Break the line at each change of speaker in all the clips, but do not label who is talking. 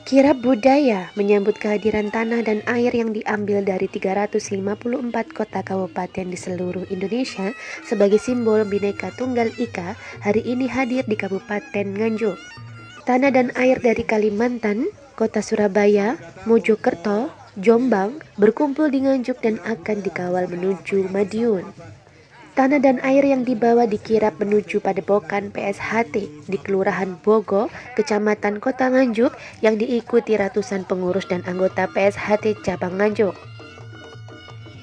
Kirab budaya menyambut kehadiran tanah dan air yang diambil dari 354 kota kabupaten di seluruh Indonesia sebagai simbol Bhinneka Tunggal Ika hari ini hadir di Kabupaten Nganjuk. Tanah dan air dari Kalimantan, Kota Surabaya, Mojokerto, Jombang berkumpul di Nganjuk dan akan dikawal menuju Madiun. Tanah dan air yang dibawa dikirap menuju Padepokan PSHT di Kelurahan Bogo, Kecamatan Kota Nganjuk yang diikuti ratusan pengurus dan anggota PSHT Cabang Nganjuk.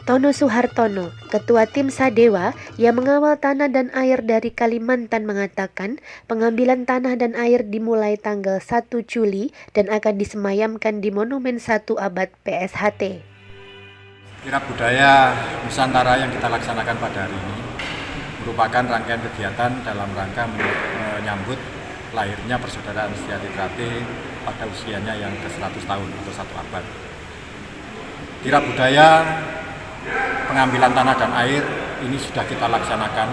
Tono Suhartono, Ketua Tim Sadewa yang mengawal tanah dan air dari Kalimantan mengatakan pengambilan tanah dan air dimulai tanggal 1 Juli dan akan disemayamkan di Monumen 1 Abad PSHT.
Kirab budaya Nusantara yang kita laksanakan pada hari ini merupakan rangkaian kegiatan dalam rangka menyambut lahirnya Persaudaraan Setiati Trate pada usianya yang ke-100 tahun atau 1 abad. Kirab budaya pengambilan tanah dan air ini sudah kita laksanakan,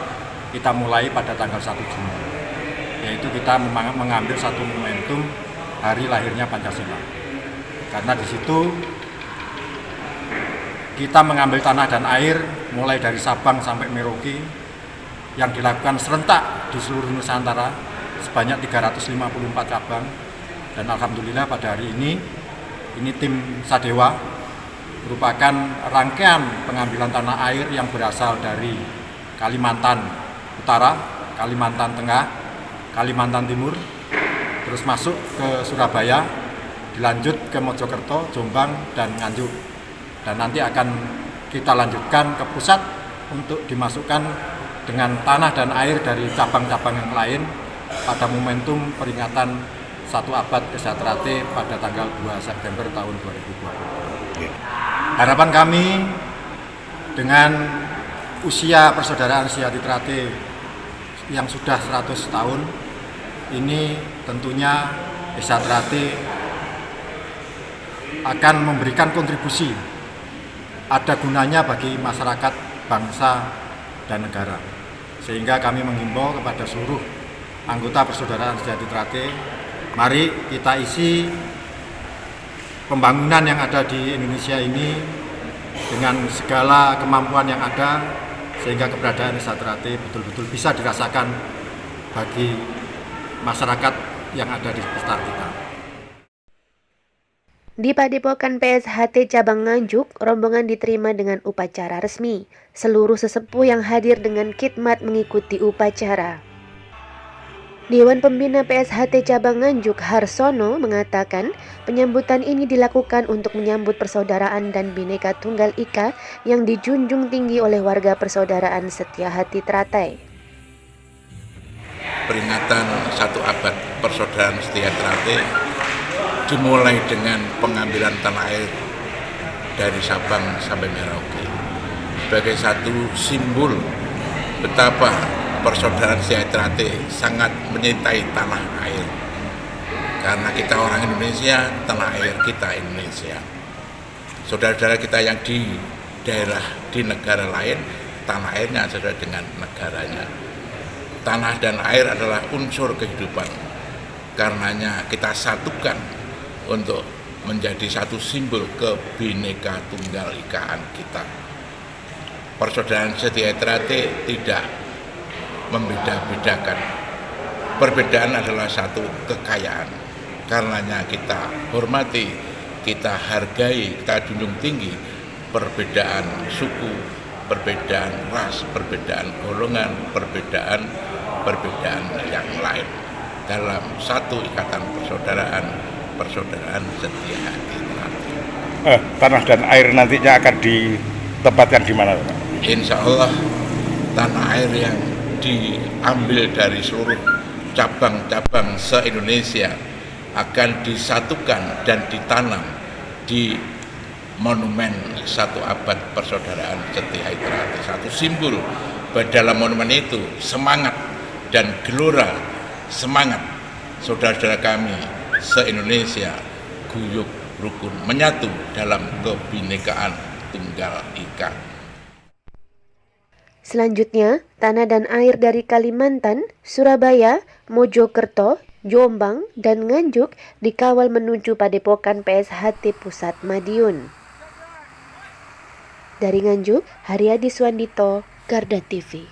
kita mulai pada tanggal 1 Juni, yaitu kita mengambil satu momentum hari lahirnya Pancasila. Karena di situ kita mengambil tanah dan air mulai dari Sabang sampai Merauke yang dilakukan serentak di seluruh Nusantara sebanyak 354 cabang, dan alhamdulillah pada hari ini tim Sadewa merupakan rangkaian pengambilan tanah air yang berasal dari Kalimantan Utara, Kalimantan Tengah, Kalimantan Timur, terus masuk ke Surabaya, dilanjut ke Mojokerto, Jombang, dan Nganjuk. Dan nanti akan kita lanjutkan ke pusat untuk dimasukkan dengan tanah dan air dari cabang-cabang yang lain pada momentum peringatan 1 abad Desa Trate pada tanggal 2 September tahun 2020. Harapan kami dengan usia Persaudaraan Setiati Trate yang sudah 100 tahun ini tentunya Desa Trate akan memberikan kontribusi ada gunanya bagi masyarakat, bangsa, dan negara. Sehingga kami menghimbau kepada seluruh anggota Persaudaraan Setiati Trate, mari kita isi pembangunan yang ada di Indonesia ini dengan segala kemampuan yang ada, sehingga keberadaan Desa Trate betul-betul bisa dirasakan bagi masyarakat yang ada di sekitar kita.
Di Padepokan PSHT Cabang Nganjuk, rombongan diterima dengan upacara resmi. Seluruh sesepuh yang hadir dengan khidmat mengikuti upacara. Dewan Pembina PSHT Cabang Nganjuk Harsono mengatakan penyambutan ini dilakukan untuk menyambut persaudaraan dan Bhinneka Tunggal Ika yang dijunjung tinggi oleh warga Persaudaraan Setia Hati Trate.
Peringatan 1 abad Persaudaraan Setia Trate dimulai dengan pengambilan tanah air dari Sabang sampai Merauke sebagai satu simbol betapa Persaudaraan Setia Trate sangat mencintai tanah air. Karena kita orang Indonesia, tanah air kita Indonesia. Saudara-saudara kita yang di daerah, di negara lain, tanah airnya sesuai dengan negaranya. Tanah dan air adalah unsur kehidupan. Karenanya kita satukan untuk menjadi satu simbol kebhinneka tunggal ikaan kita. Persaudaraan Setia Trate tidak membeda-bedakan. Perbedaan adalah satu kekayaan. Karenanya kita hormati, kita hargai, kita junjung tinggi perbedaan suku, perbedaan ras, perbedaan golongan, perbedaan yang lain dalam satu ikatan persaudaraan Setia Hati Trate.
Tanah dan air nantinya akan ditempatkan di mana, Pak?
Insya Allah tanah air yang diambil dari seluruh cabang-cabang se-Indonesia akan disatukan dan ditanam di monumen 1 abad Persaudaraan Setia Hati Trate. Satu simbol bahwa dalam monumen itu semangat dan gelora, semangat saudara-saudara kami se-Indonesia guyup rukun menyatu dalam kebhinekaan tunggal ika.
Selanjutnya, tanah dan air dari Kalimantan, Surabaya, Mojokerto, Jombang, dan Nganjuk dikawal menuju Padepokan PSHT Pusat Madiun. Dari Nganjuk, Haryadi Swandito, Garda TV.